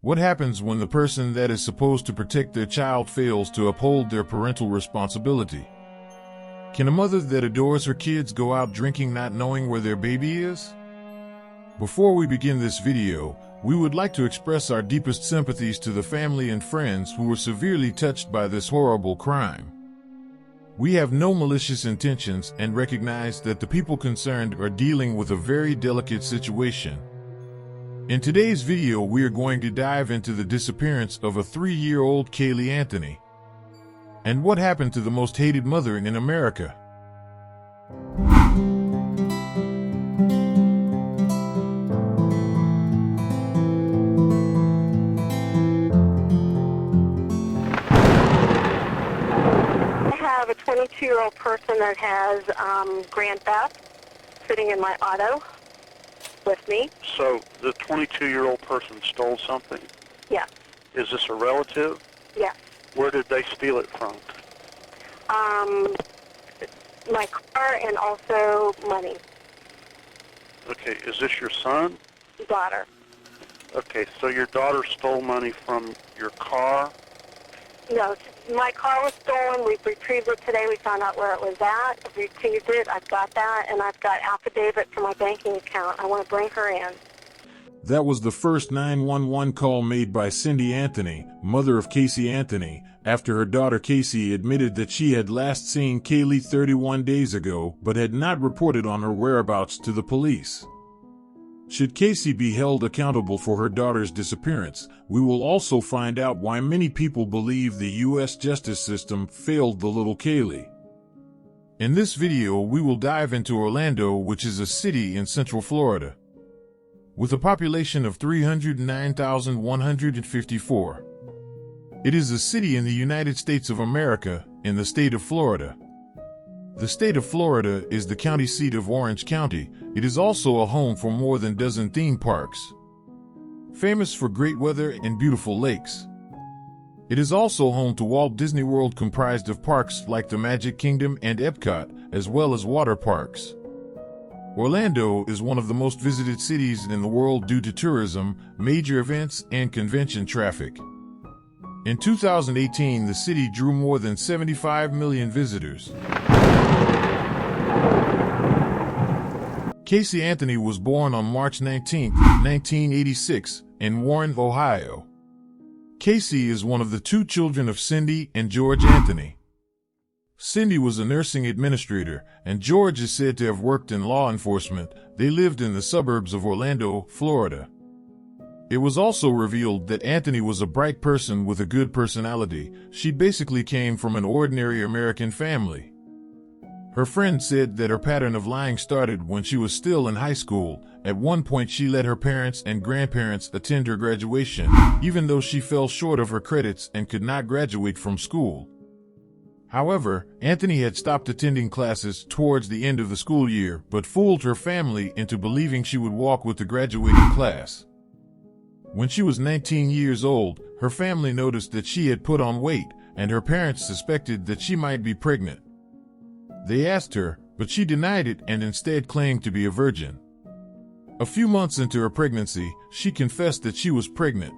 What happens when the person that is supposed to protect their child fails to uphold their parental responsibility? Can a mother that adores her kids go out drinking not knowing where their baby is? Before we begin this video, we would like to express our deepest sympathies to the family and friends who were severely touched by this horrible crime. We have no malicious intentions and recognize that the people concerned are dealing with a very delicate situation. In today's video, we are going to dive into the disappearance of a 3-year-old Caylee Anthony and what happened to the most hated mother in America. A 22-year-old person that has grand theft sitting in my auto with me. So the 22-year-old person stole something? Yes. Is this a relative? Yes. Where did they steal it from? My car and also money. Okay, is this your son? Daughter. Okay, so your daughter stole money from your car? No, my car was stolen. We retrieved it today. We found out where it was at. Retrieved it. I've got that, and I've got affidavit for my banking account. I want to bring her in. That was the first 911 call made by Cindy Anthony, mother of Caylee Anthony, after her daughter Casey admitted that she had last seen Caylee 31 days ago but had not reported on her whereabouts to the police. Should Casey be held accountable for her daughter's disappearance, we will also find out why many people believe the U.S. justice system failed the little Caylee. In this video, we will dive into Orlando, which is a city in Central Florida, with a population of 309,154. It is a city in the United States of America, in the state of Florida. The state of Florida is the county seat of Orange County. It is also a home for more than a dozen theme parks, famous for great weather and beautiful lakes. It is also home to Walt Disney World, comprised of parks like the Magic Kingdom and Epcot, as well as water parks. Orlando is one of the most visited cities in the world due to tourism, major events, and convention traffic. In 2018, the city drew more than 75 million visitors. Caylee Anthony was born on March 19, 1986, in Warren, Ohio. Casey is one of the 2 children of Cindy and George Anthony. Cindy was a nursing administrator, and George is said to have worked in law enforcement. They lived in the suburbs of Orlando, Florida. It was also revealed that Anthony was a bright person with a good personality. She basically came from an ordinary American family. Her friend said that her pattern of lying started when she was still in high school. At one point, she let her parents and grandparents attend her graduation, even though she fell short of her credits and could not graduate from school. However, Anthony had stopped attending classes towards the end of the school year, but fooled her family into believing she would walk with the graduating class. When she was 19 years old, her family noticed that she had put on weight, and her parents suspected that she might be pregnant. They asked her, but she denied it and instead claimed to be a virgin. A few months into her pregnancy, she confessed that she was pregnant.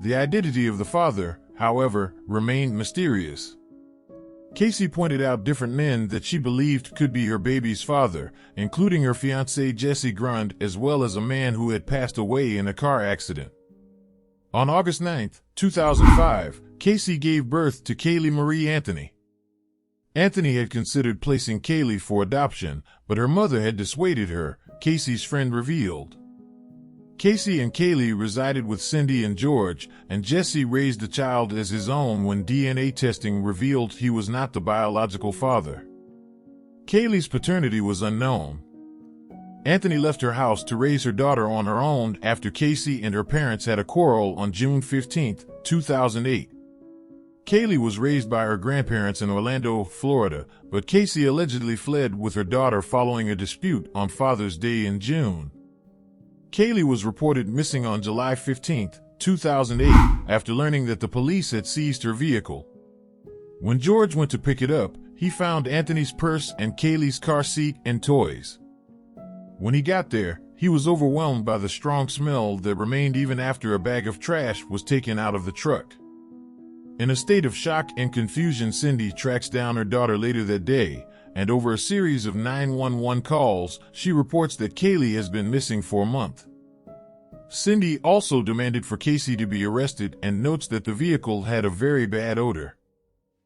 The identity of the father, however, remained mysterious. Casey pointed out different men that she believed could be her baby's father, including her fiancé Jesse Grund, as well as a man who had passed away in a car accident. On August 9, 2005, Casey gave birth to Caylee Marie Anthony. Anthony had considered placing Caylee for adoption, but her mother had dissuaded her, Casey's friend revealed. Casey and Caylee resided with Cindy and George, and Jesse raised the child as his own when DNA testing revealed he was not the biological father. Caylee's paternity was unknown. Anthony left her house to raise her daughter on her own after Casey and her parents had a quarrel on June 15, 2008. Caylee was raised by her grandparents in Orlando, Florida, but Casey allegedly fled with her daughter following a dispute on Father's Day in June. Caylee was reported missing on July 15, 2008, after learning that the police had seized her vehicle. When George went to pick it up, he found Anthony's purse and Caylee's car seat and toys. When he got there, He was overwhelmed by the strong smell that remained even after a bag of trash was taken out of the truck. In a state of shock and confusion, Cindy tracks down her daughter later that day, and over a series of 911 calls, she reports that Caylee has been missing for a month. Cindy also demanded for Casey to be arrested and notes that the vehicle had a very bad odor.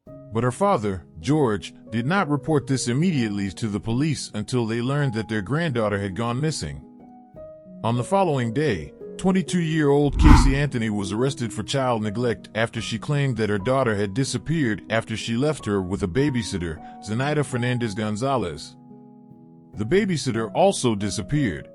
But her father, George, did not report this immediately to the police until they learned that their granddaughter had gone missing. On the following day, 22-year-old Caylee Anthony was arrested for child neglect after she claimed that her daughter had disappeared after she left her with a babysitter, Zenaida Fernandez Gonzalez. The babysitter also disappeared.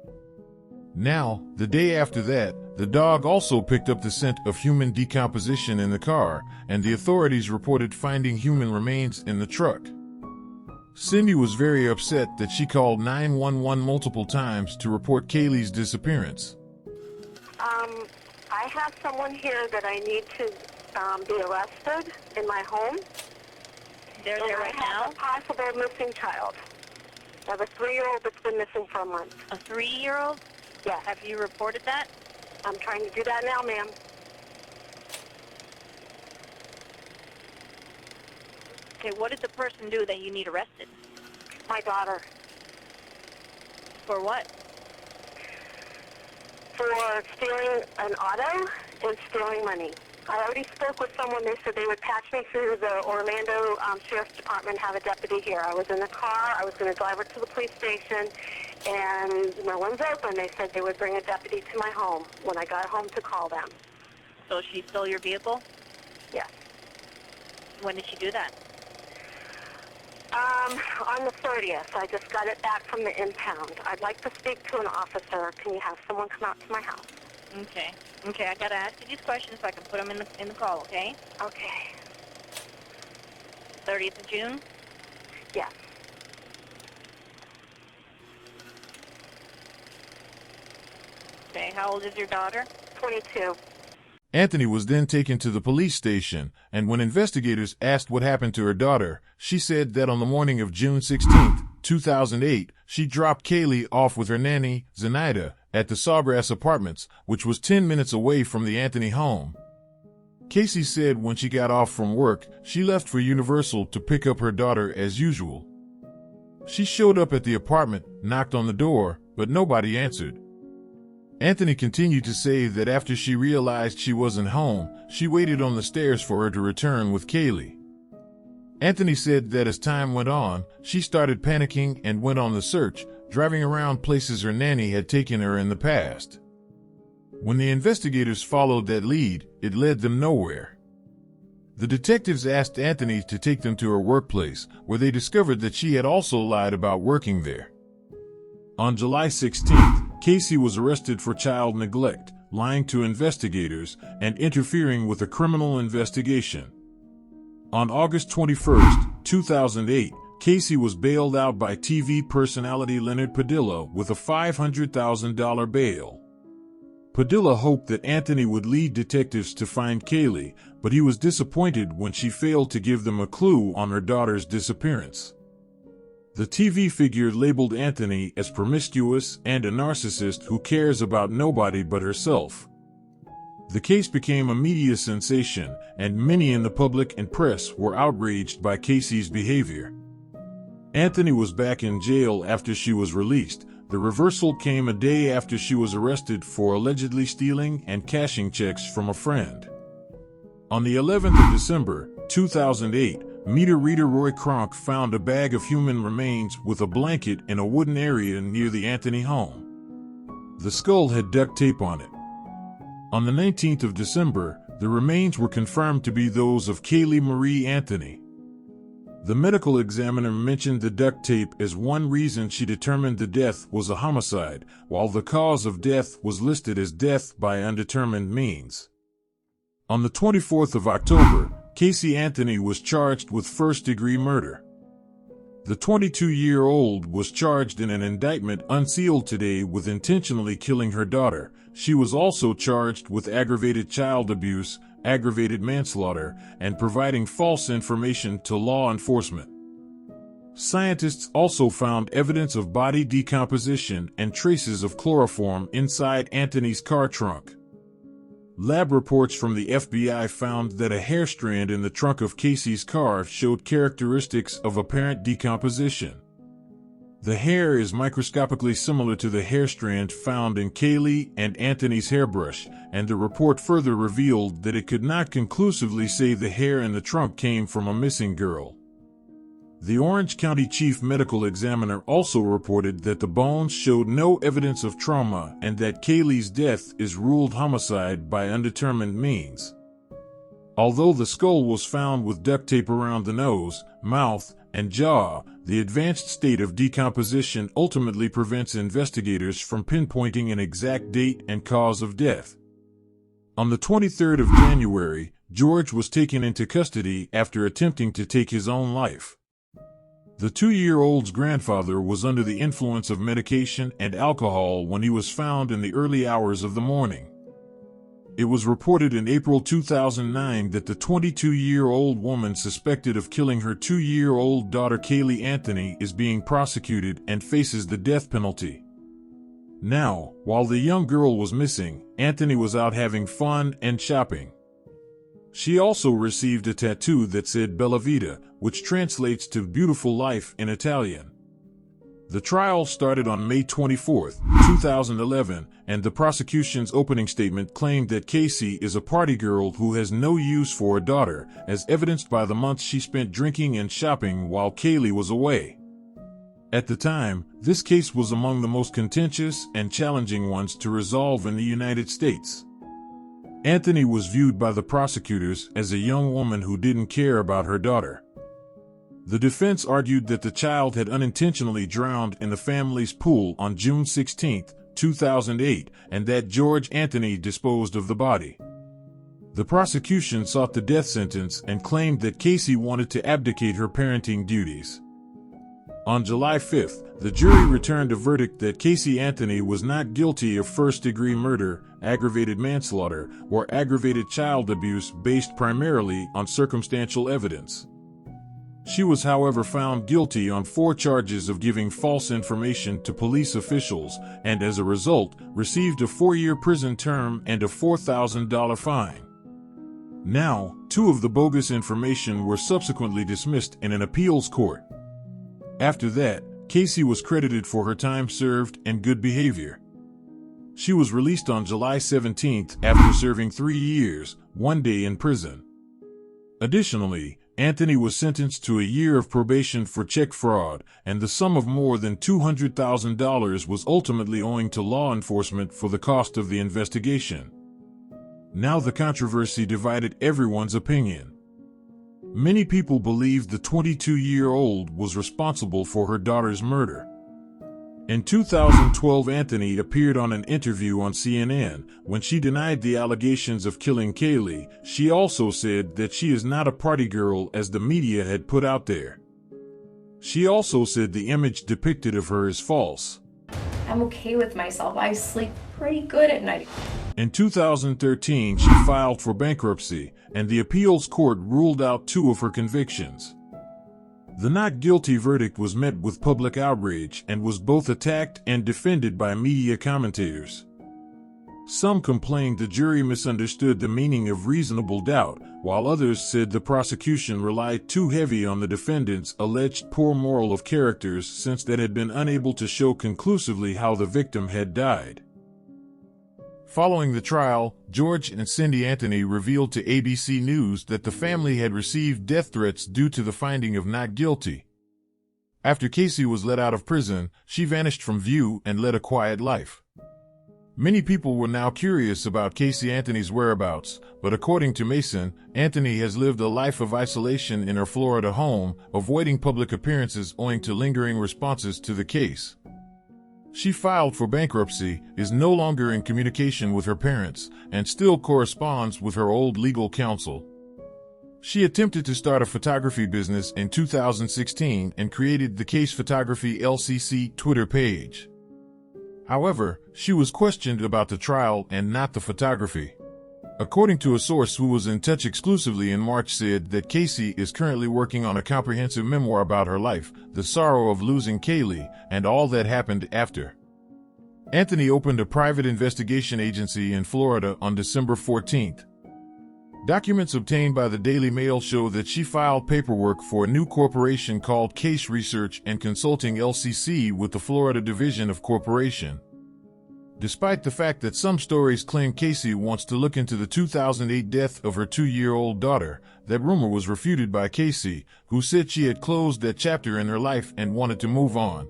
Now, the day after that, the dog also picked up the scent of human decomposition in the car, and the authorities reported finding human remains in the truck. Cindy was very upset that she called 911 multiple times to report Caylee's disappearance. I have someone here that I need to be arrested in my home. They're there right I now? have a possible missing child. I have a 3-year-old that's been missing for a month. A 3-year-old? Yes. Have you reported that? I'm trying to do that now, ma'am. Okay, what did the person do that you need arrested? My daughter. For what? For stealing an auto and stealing money. I already spoke with someone. They said they would patch me through the Orlando Sheriff's Department, have a deputy here. I was in the car. I was going to drive her to the police station, and no one's open. They said they would bring a deputy to my home when I got home to call them. So she stole your vehicle? Yes. When did she do that? On the 30th. I just got it back from the impound. I'd like to speak to an officer. Can you have someone come out to my house? Okay. Okay, I gotta ask you these questions so I can put them in the call, okay? Okay. 30th of June? Yes. Okay, how old is your daughter? 22. Anthony was then taken to the police station, and when investigators asked what happened to her daughter, she said that on the morning of June 16, 2008, she dropped Caylee off with her nanny, Zenaida, at the Sawgrass Apartments, which was 10 minutes away from the Anthony home. Casey said when she got off from work, she left for Universal to pick up her daughter as usual. She showed up at the apartment, knocked on the door, but nobody answered. Anthony continued to say that after she realized she wasn't home, she waited on the stairs for her to return with Caylee. Anthony said that as time went on, she started panicking and went on the search, driving around places her nanny had taken her in the past. When the investigators followed that lead, it led them nowhere. The detectives asked Anthony to take them to her workplace, where they discovered that she had also lied about working there. On July 16th, Casey was arrested for child neglect, lying to investigators, and interfering with a criminal investigation. On August 21, 2008, Casey was bailed out by TV personality Leonard Padilla with a $500,000 bail. Padilla hoped that Anthony would lead detectives to find Caylee, but he was disappointed when she failed to give them a clue on her daughter's disappearance. The TV figure labeled Anthony as promiscuous and a narcissist who cares about nobody but herself. The case became a media sensation, and many in the public and press were outraged by Casey's behavior. Anthony was back in jail after she was released. The reversal came a day after she was arrested for allegedly stealing and cashing checks from a friend. On the 11th of December, 2008, meter reader Roy Kronk found a bag of human remains with a blanket in a wooden area near the Anthony home. The skull had duct tape on it. On the 19th of December, the remains were confirmed to be those of Caylee Marie Anthony. The medical examiner mentioned the duct tape as one reason she determined the death was a homicide, while the cause of death was listed as death by undetermined means. On the 24th of October, Caylee Anthony was charged with first-degree murder. The 22-year-old was charged in an indictment unsealed today with intentionally killing her daughter. She was also charged with aggravated child abuse, aggravated manslaughter, and providing false information to law enforcement. Scientists also found evidence of body decomposition and traces of chloroform inside Anthony's car trunk. Lab reports from the FBI found that a hair strand in the trunk of Casey's car showed characteristics of apparent decomposition. The hair is microscopically similar to the hair strand found in Caylee and Anthony's hairbrush, and the report further revealed that it could not conclusively say the hair in the trunk came from a missing girl. The Orange County Chief Medical Examiner also reported that the bones showed no evidence of trauma and that Caylee's death is ruled homicide by undetermined means. Although the skull was found with duct tape around the nose, mouth, and jaw, the advanced state of decomposition ultimately prevents investigators from pinpointing an exact date and cause of death. On the 23rd of January, George was taken into custody after attempting to take his own life. The 2-year-old's grandfather was under the influence of medication and alcohol when he was found in the early hours of the morning. It was reported in April 2009 that the 22-year-old woman suspected of killing her 2-year-old daughter Caylee Anthony is being prosecuted and faces the death penalty. Now, while the young girl was missing, Anthony was out having fun and shopping. She also received a tattoo that said Bella Vita, which translates to beautiful life in Italian. The trial started on May 24, 2011, and the prosecution's opening statement claimed that Casey is a party girl who has no use for a daughter, as evidenced by the months she spent drinking and shopping while Caylee was away. At the time, this case was among the most contentious and challenging ones to resolve in the United States. Anthony was viewed by the prosecutors as a young woman who didn't care about her daughter. The defense argued that the child had unintentionally drowned in the family's pool on June 16, 2008, and that George Anthony disposed of the body. The prosecution sought the death sentence and claimed that Casey wanted to abdicate her parenting duties. On July 5th, the jury returned a verdict that Caylee Anthony was not guilty of first-degree murder, aggravated manslaughter, or aggravated child abuse based primarily on circumstantial evidence. She was, however, found guilty on 4 charges of giving false information to police officials and, as a result, received a 4-year prison term and a $4,000 fine. Now, 2 of the bogus information were subsequently dismissed in an appeals court. After that, Casey was credited for her time served and good behavior. She was released on July 17 after serving 3 years, 1 day in prison. Additionally, Anthony was sentenced to a year of probation for check fraud, and the sum of more than $200,000 was ultimately owing to law enforcement for the cost of the investigation. Now the controversy divided everyone's opinion. Many people believed the 22-year-old was responsible for her daughter's murder. In 2012, Anthony appeared on an interview on CNN. When she denied the allegations of killing Caylee, she also said that she is not a party girl as the media had put out there. She also said the image depicted of her is false. I'm okay with myself. I sleep pretty good at night. In 2013, she filed for bankruptcy, and the appeals court ruled out 2 of her convictions. The not guilty verdict was met with public outrage and was both attacked and defended by media commentators. Some complained the jury misunderstood the meaning of reasonable doubt, while others said the prosecution relied too heavy on the defendant's alleged poor moral of characters since that had been unable to show conclusively how the victim had died. Following the trial, George and Cindy Anthony revealed to ABC News that the family had received death threats due to the finding of not guilty. After Casey was let out of prison, she vanished from view and led a quiet life. Many people were now curious about Caylee Anthony's whereabouts, but according to Mason, Anthony has lived a life of isolation in her Florida home, avoiding public appearances owing to lingering responses to the case. She filed for bankruptcy, is no longer in communication with her parents, and still corresponds with her old legal counsel. She attempted to start a photography business in 2016 and created the Case Photography LCC Twitter page. However, she was questioned about the trial and not the photography. According to a source who was in touch exclusively in March, said that Caylee is currently working on a comprehensive memoir about her life, the sorrow of losing Caylee, and all that happened after. Anthony opened a private investigation agency in Florida on December 14th. Documents obtained by the Daily Mail show that she filed paperwork for a new corporation called Case Research and Consulting LCC with the Florida Division of Corporation. Despite the fact that some stories claim Caylee wants to look into the 2008 death of her 2-year-old daughter, that rumor was refuted by Caylee, who said she had closed that chapter in her life and wanted to move on.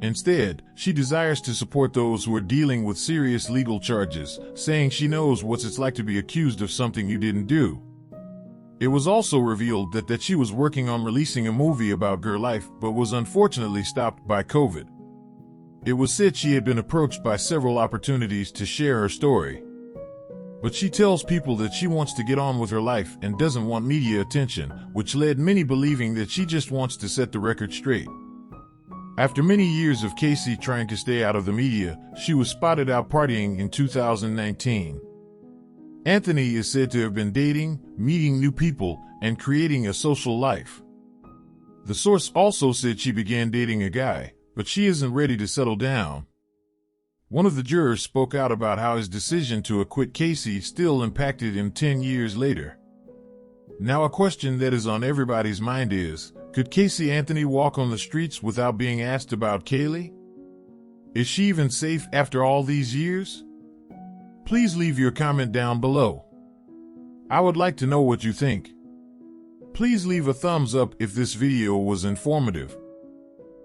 Instead, she desires to support those who are dealing with serious legal charges, saying she knows what it's like to be accused of something you didn't do. It was also revealed that she was working on releasing a movie about her life but was unfortunately stopped by COVID. It was said she had been approached by several opportunities to share her story. But she tells people that she wants to get on with her life and doesn't want media attention, which led many believing that she just wants to set the record straight. After many years of Caylee trying to stay out of the media, she was spotted out partying in 2019. Anthony is said to have been dating, meeting new people, and creating a social life. The source also said she began dating a guy, but she isn't ready to settle down. One of the jurors spoke out about how his decision to acquit Caylee still impacted him 10 years later. Now a question that is on everybody's mind is, could Caylee Anthony walk on the streets without being asked about Caylee? Is she even safe after all these years? Please leave your comment down below. I would like to know what you think. Please leave a thumbs up if this video was informative.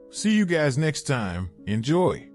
See you guys next time. Enjoy.